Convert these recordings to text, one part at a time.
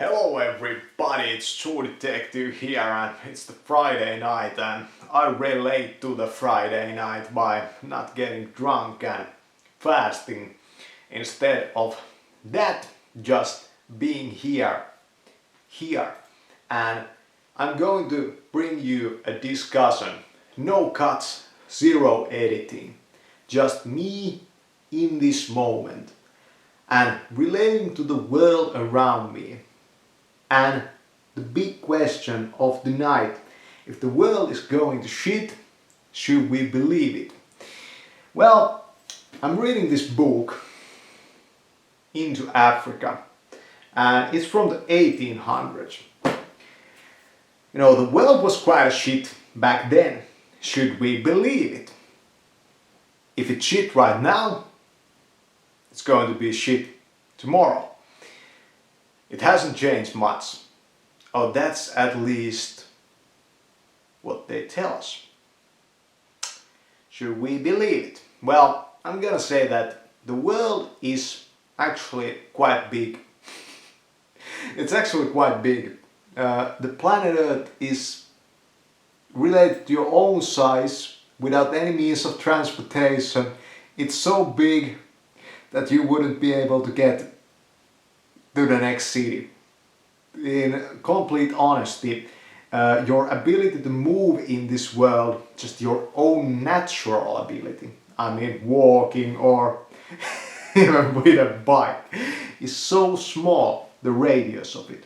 Hello everybody, it's True Detective here and it's the Friday night and I relate to the Friday night by not getting drunk and fasting. Instead of that, just being here. And I'm going to bring you a discussion. No cuts, zero editing. Just me in this moment and relating to the world around me. And the big question of the night, if the world is going to shit, should we believe it? Well, I'm reading this book, Into Africa, and it's from the 1800s. You know, the world was quite a shit back then. Should we believe it? If it's shit right now, it's going to be shit tomorrow. It hasn't changed much. Oh, that's at least what they tell us. Should we believe it? Well, I'm gonna say that the world is actually quite big. It's actually quite big. The planet Earth is related to your own size without any means of transportation. It's so big that you wouldn't be able to get to the next city. In complete honesty, your ability to move in this world, just your own natural ability, I mean walking or even with a bike, is so small, the radius of it.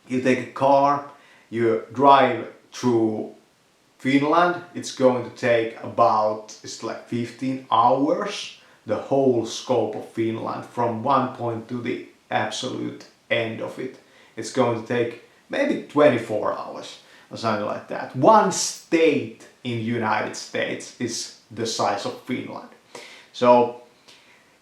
You take a car, you drive through Finland, it's going to take about, it's like 15 hours, the whole scope of Finland from one point to the absolute end of it. It's going to take maybe 24 hours or something like that. One state in the United States is the size of Finland. So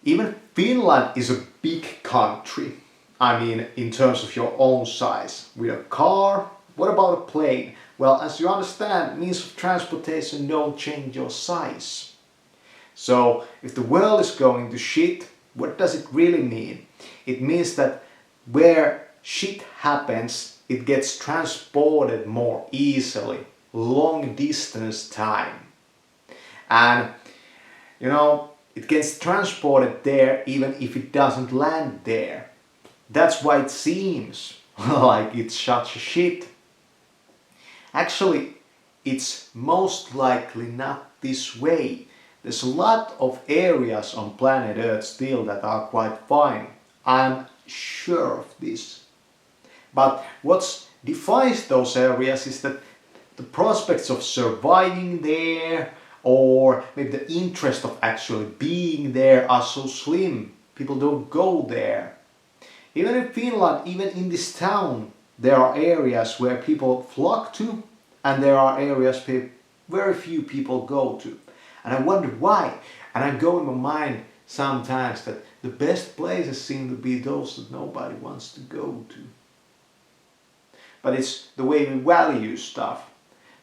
even Finland is a big country. I mean, in terms of your own size. With a car, what about a plane? Well, as you understand, means of transportation don't change your size. So if the world is going to shit, what does it really mean? It means that where shit happens, it gets transported more easily, long distance time. And you know, it gets transported there even if it doesn't land there. That's why it seems like it's such a shit. Actually, it's most likely not this way. There's a lot of areas on planet Earth still that are quite fine. I'm sure of this. But what defines those areas is that the prospects of surviving there or maybe the interest of actually being there are so slim. People don't go there. Even in Finland, even in this town, there are areas where people flock to and there are areas where very few people go to. And I wonder why. And I go in my mind sometimes that the best places seem to be those that nobody wants to go to. But it's the way we value stuff.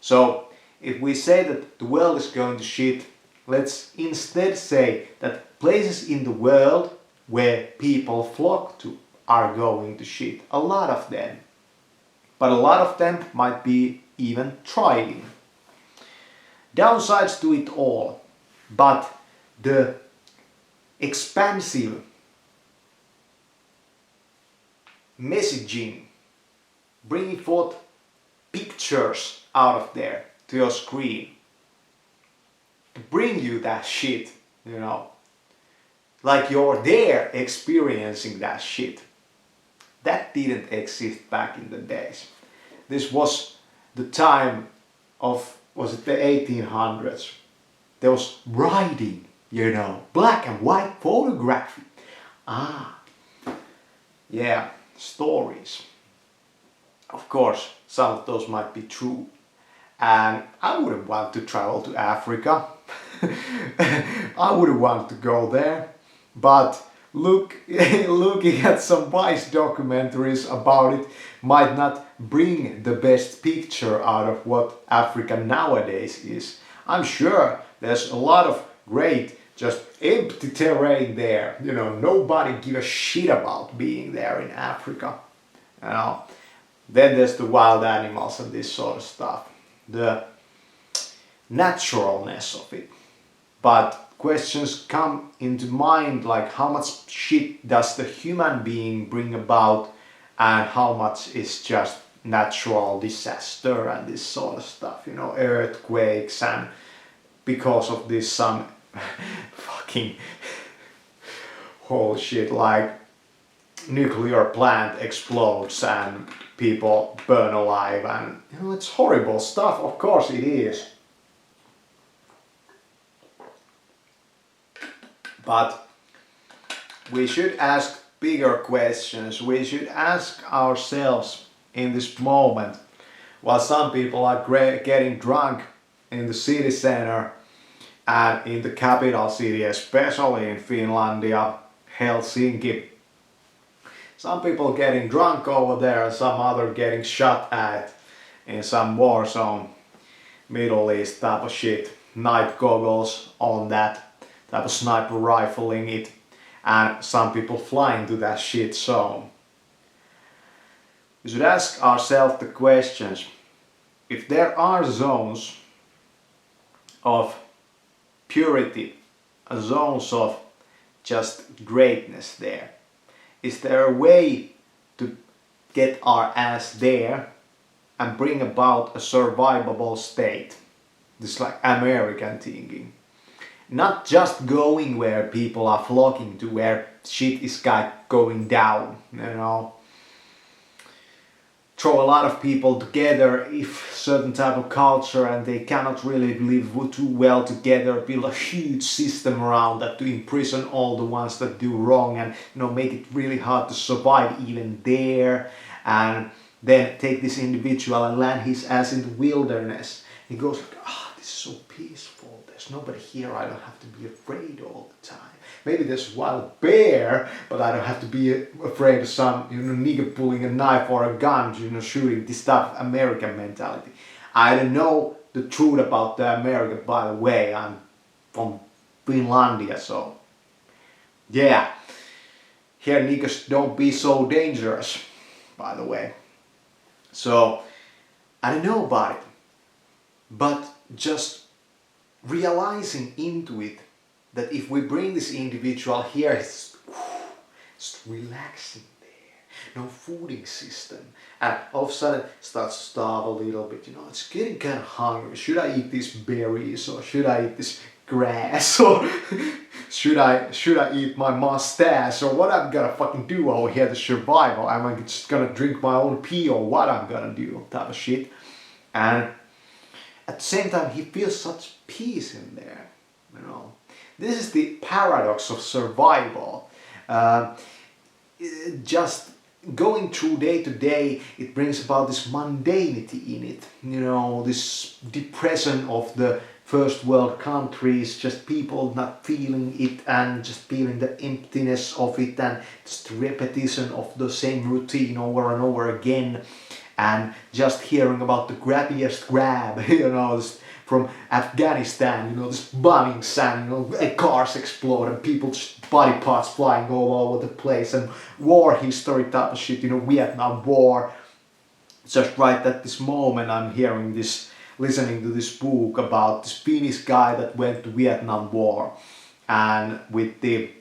So if we say that the world is going to shit, let's instead say that places in the world where people flock to are going to shit. A lot of them. But a lot of them might be even thriving. Downsides to it all. But the expansive messaging, bringing forth pictures out of there to your screen to bring you that shit, you know, like you're there experiencing that shit. That didn't exist back in the days. This was the time of, was it the 1800s? There was writing, you know, black and white photography. Yeah, stories. Of course, some of those might be true. And I wouldn't want to travel to Africa. I wouldn't want to go there. But looking at some wise documentaries about it might not bring the best picture out of what Africa nowadays is. I'm sure there's a lot of great, just empty terrain there. You know, nobody give a shit about being there in Africa. you know. Then there's the wild animals and this sort of stuff. The naturalness of it. But questions come into mind like how much shit does the human being bring about and how much is just natural disaster and this sort of stuff, you know, earthquakes, and because of this some fucking whole shit like nuclear plant explodes and people burn alive, and you know, it's horrible stuff. Of course it is. But we should ask bigger questions. We should ask ourselves in this moment, while some people are getting drunk in the city center and in the capital city, especially in Finlandia, Helsinki. Some people getting drunk over there and some other getting shot at in some war zone, Middle East type of shit. Night goggles on that, type of sniper rifling it, and some people flying to that shit zone. We should ask ourselves the questions, if there are zones of purity, zones of just greatness there, is there a way to get our ass there and bring about a survivable state? This like American thinking. Not just going where people are flocking to, where shit is going down, you know. Throw a lot of people together if certain type of culture and they cannot really live too well together, build a huge system around that to imprison all the ones that do wrong and, you know, make it really hard to survive even there, and then take this individual and land his ass in the wilderness. He goes like, this is so peaceful, there's nobody here, I don't have to be afraid all the time. Maybe there's a wild bear, but I don't have to be afraid of some, you know, nigger pulling a knife or a gun, you know, shooting. This type of American mentality. I don't know the truth about the American, by the way. I'm from Finlandia, so yeah. Here niggers don't be so dangerous, by the way. So I don't know about it, but just realizing into it, that if we bring this individual here, it's relaxing there, no fooding system, and all of a sudden starts to starve a little bit, you know, it's getting kind of hungry. Should I eat these berries, or should I eat this grass, or should I eat my mustache, or what I'm gonna fucking do over here to survive, or am I just gonna drink my own pee, or what I'm gonna do, type of shit. And at the same time he feels such peace in there, you know. This is the paradox of survival. Just going through day to day, it brings about this mundanity in it. You know, this depression of the first world countries, just people not feeling it and just feeling the emptiness of it, and just repetition of the same routine over and over again, and just hearing about the grabbiest grab, you know, from Afghanistan, you know, this bombings and, you know, cars explode and people's body parts flying all over the place, and war history type of shit, you know, Vietnam War. Just right at this moment I'm hearing this, listening to this book about this Finnish guy that went to Vietnam War, and with the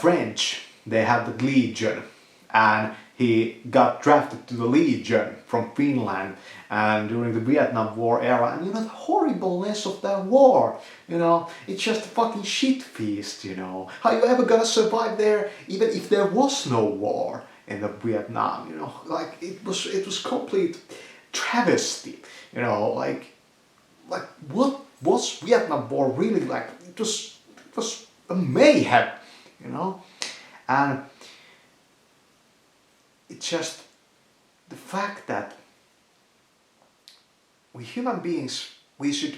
French, they have the Legion, and he got drafted to the Legion from Finland, and during the Vietnam War era, and you know the horribleness of that war, you know, it's just a fucking shit feast, you know. How you ever gonna survive there even if there was no war in the Vietnam, you know, like it was complete travesty, you know, like what was Vietnam War really like? It was a mayhem, you know, and it's just the fact that we human beings, we should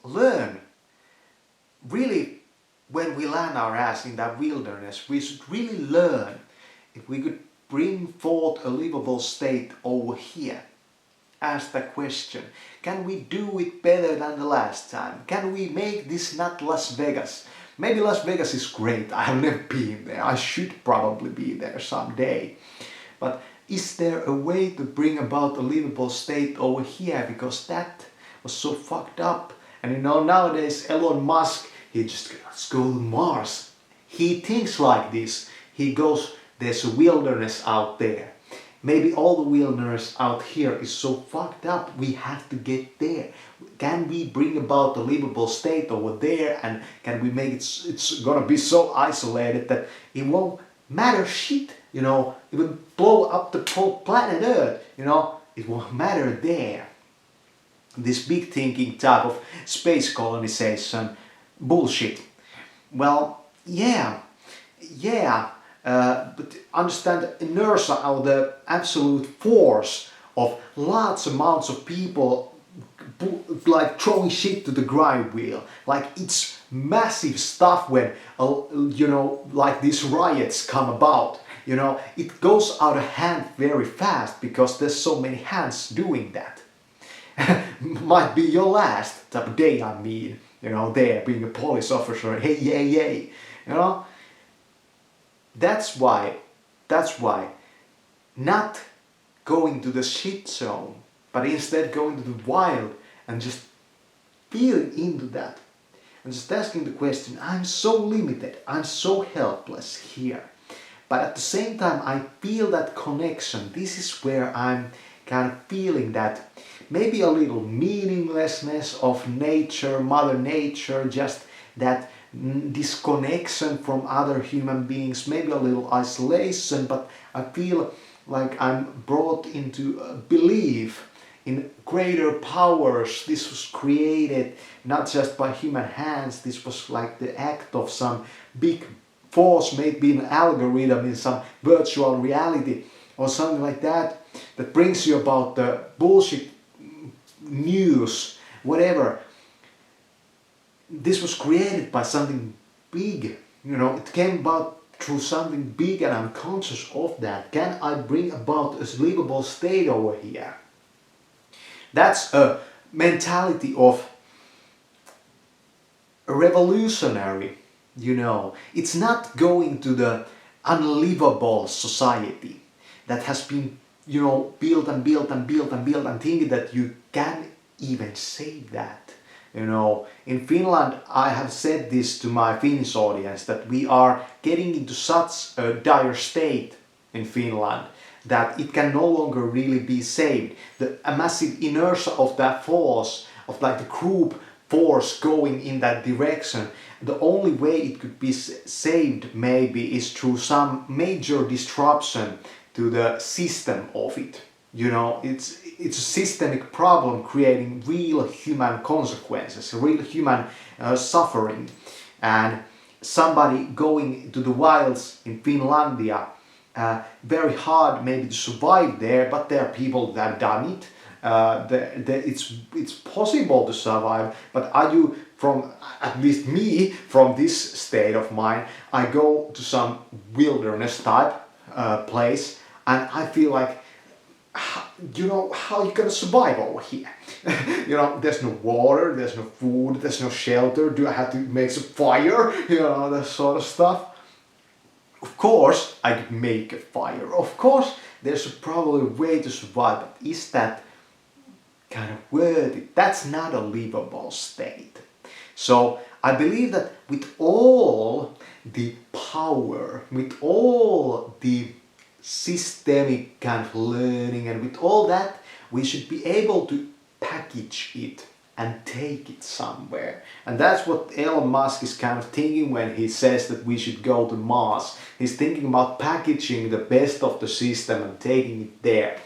learn, really, when we land our ass in that wilderness, we should really learn if we could bring forth a livable state over here. Ask the question, can we do it better than the last time? Can we make this not Las Vegas? Maybe Las Vegas is great, I have never been there, I should probably be there someday. But is there a way to bring about a livable state over here? Because that was so fucked up. And you know, nowadays Elon Musk, he just, let's go to Mars. He thinks like this. He goes, there's a wilderness out there. Maybe all the wilderness out here is so fucked up, we have to get there. Can we bring about a livable state over there, and can we make it, it's gonna be so isolated that it won't matter shit, you know, it will blow up the whole planet Earth, you know, it won't matter there. This big thinking type of space colonization bullshit. Well, yeah, but understand the inertia or the absolute force of large amounts of people like throwing shit to the grind wheel. Like it's massive stuff when, you know, like these riots come about. You know, it goes out of hand very fast because there's so many hands doing that. Might be your last type of day, I mean, you know, there being a police officer, hey, you know. That's why not going to the shit zone, but instead going to the wild and just feeling into that and just asking the question, I'm so limited, I'm so helpless here. But at the same time, I feel that connection. This is where I'm kind of feeling that maybe a little meaninglessness of nature, Mother Nature, just that disconnection from other human beings, maybe a little isolation, but I feel like I'm brought into a belief in greater powers. This was created not just by human hands, this was like the act of some big force, maybe an algorithm in some virtual reality or something like that, that brings you about the bullshit news, whatever. This was created by something big, you know, it came about through something big and I'm conscious of that. Can I bring about a livable state over here? That's a mentality of a revolutionary, you know. It's not going to the unlivable society that has been, you know, built and built and built and built and thinking that you can even save that. You know, in Finland, I have said this to my Finnish audience, that we are getting into such a dire state in Finland that it can no longer really be saved. A massive inertia of that force, of like the group force going in that direction, the only way it could be saved maybe is through some major disruption to the system of it. You know, it's a systemic problem creating real human consequences, real human suffering. And somebody going to the wilds in Finlandia, very hard maybe to survive there, but there are people that have done it. It's possible to survive, but are you, from at least me, from this state of mind, I go to some wilderness type place and I feel like, you know, how are you gonna survive over here? You know, there's no water, there's no food, there's no shelter. Do I have to make some fire? You know, that sort of stuff. Of course, I could make a fire. Of course, there's probably a way to survive, but is that kind of worth it? That's not a livable state. So I believe that with all the power, with all the systemic kind of learning, and with all that, we should be able to package it and take it somewhere. And that's what Elon Musk is kind of thinking when he says that we should go to Mars. He's thinking about packaging the best of the system and taking it there.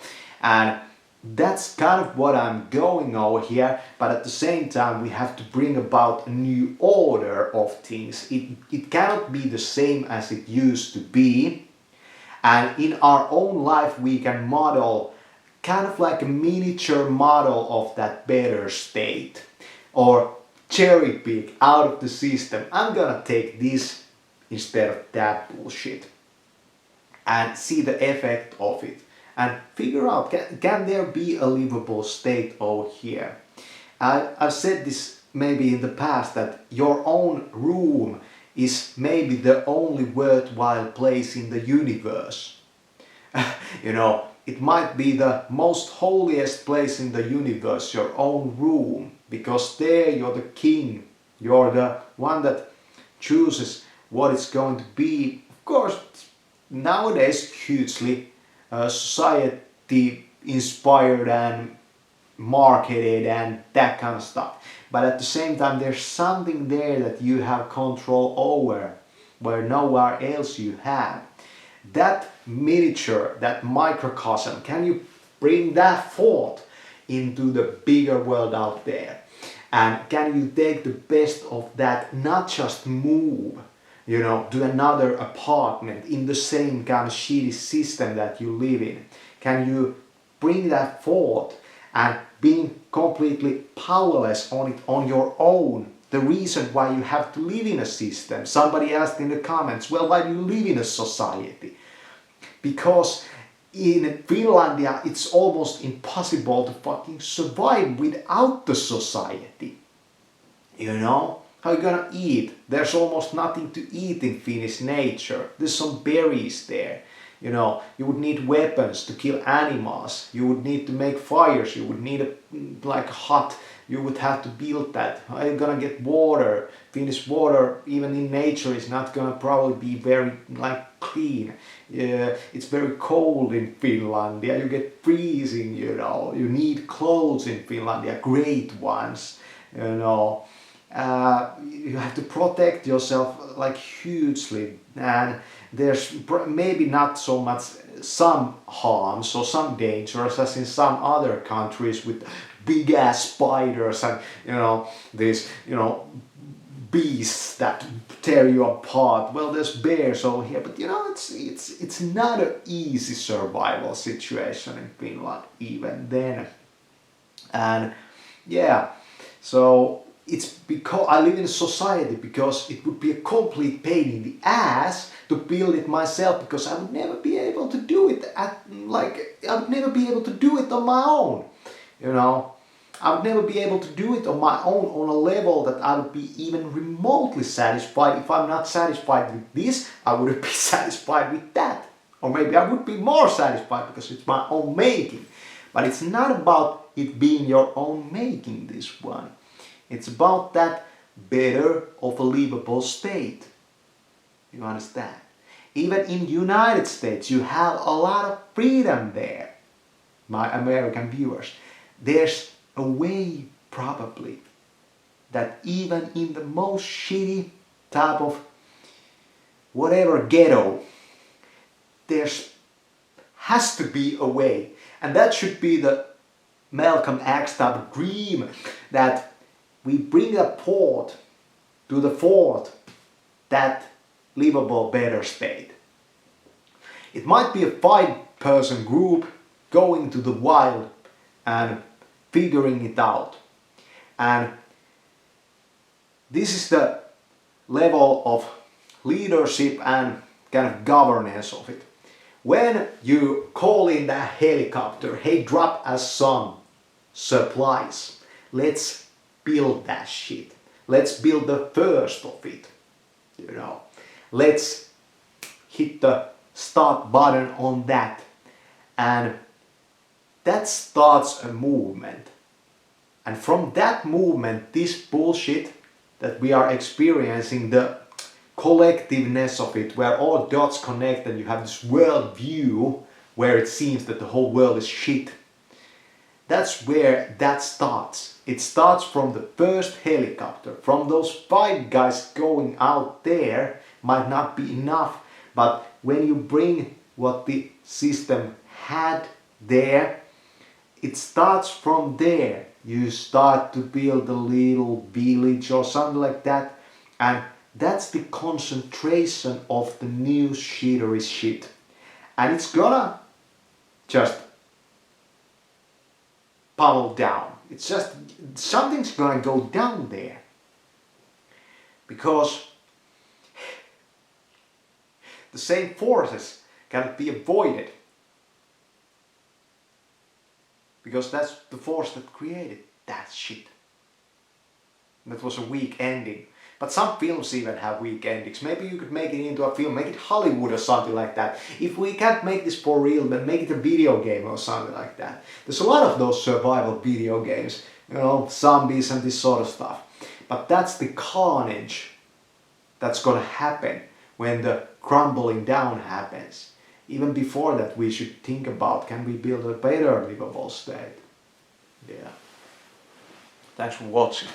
And that's kind of what I'm going over here, but at the same time we have to bring about a new order of things. It cannot be the same as it used to be. And in our own life we can model kind of like a miniature model of that better state, or cherry pick out of the system. I'm gonna take this instead of that bullshit and see the effect of it and figure out, can there be a livable state over here? I've said this maybe in the past, that your own room is maybe the only worthwhile place in the universe. You know, it might be the most holiest place in the universe, your own room, because there you're the king, you're the one that chooses what it's going to be. Of course, nowadays hugely society inspired and marketed and that kind of stuff. But at the same time, there's something there that you have control over, where nowhere else you have. That miniature, that microcosm, can you bring that forth into the bigger world out there? And can you take the best of that, not just move, to another apartment in the same kind of shitty system that you live in? Can you bring that forth and being completely powerless on it on your own? The reason why you have to live in a system. Somebody asked in the comments, well, why do you live in a society? Because in Finlandia it's almost impossible to fucking survive without the society. How are you gonna eat? There's almost nothing to eat in Finnish nature. There's some berries there. You would need weapons to kill animals. You would need to make fires. You would need a hut. You would have to build that. How are you gonna get water? Finnish water, even in nature, is not gonna probably be very clean. It's very cold in Finlandia. You get freezing. You need clothes in Finlandia, great ones. You have to protect yourself hugely, and there's maybe not so much some harms or some dangers as in some other countries with big ass spiders and these beasts that tear you apart. Well, there's bears over here, but it's not an easy survival situation in Finland even then. And yeah, so it's because I live in a society, because it would be a complete pain in the ass to build it myself, because I would never be able to do it I would never be able to do it on my own. I would never be able to do it on my own on a level that I would be even remotely satisfied. If I'm not satisfied with this, I wouldn't be satisfied with that. Or maybe I would be more satisfied because it's my own making. But it's not about it being your own making, this one. It's about that better of a livable state. You understand? Even in the United States, you have a lot of freedom there, my American viewers. There's a way, probably, that even in the most shitty type of whatever ghetto, there's has to be a way. And that should be the Malcolm X type of dream, that we bring a port to the fort, that livable better state. It might be a 5-person group going to the wild and figuring it out. And this is the level of leadership and kind of governance of it. When you call in that helicopter, hey, drop us some supplies. Let's build that shit. Let's build the first of it. Let's hit the start button on that. And that starts a movement. And from that movement, this bullshit that we are experiencing, the collectiveness of it, where all dots connect and you have this world view where it seems that the whole world is shit. That's where that starts. It starts from the first helicopter. From those 5 guys going out there might not be enough, but when you bring what the system had there, it starts from there. You start to build a little village or something like that, and that's the concentration of the new shittery shit. And it's gonna just pummel down. It's just, something's gonna go down there. Because the same forces cannot be avoided. Because that's the force that created that shit. That was a weak ending. But some films even have weak endings. Maybe you could make it into a film, make it Hollywood or something like that. If we can't make this for real, then make it a video game or something like that. There's a lot of those survival video games, you know, zombies and this sort of stuff. But that's the carnage that's gonna happen when the crumbling down happens. Even before that, we should think about, can we build a better livable state? Yeah. Thanks for watching.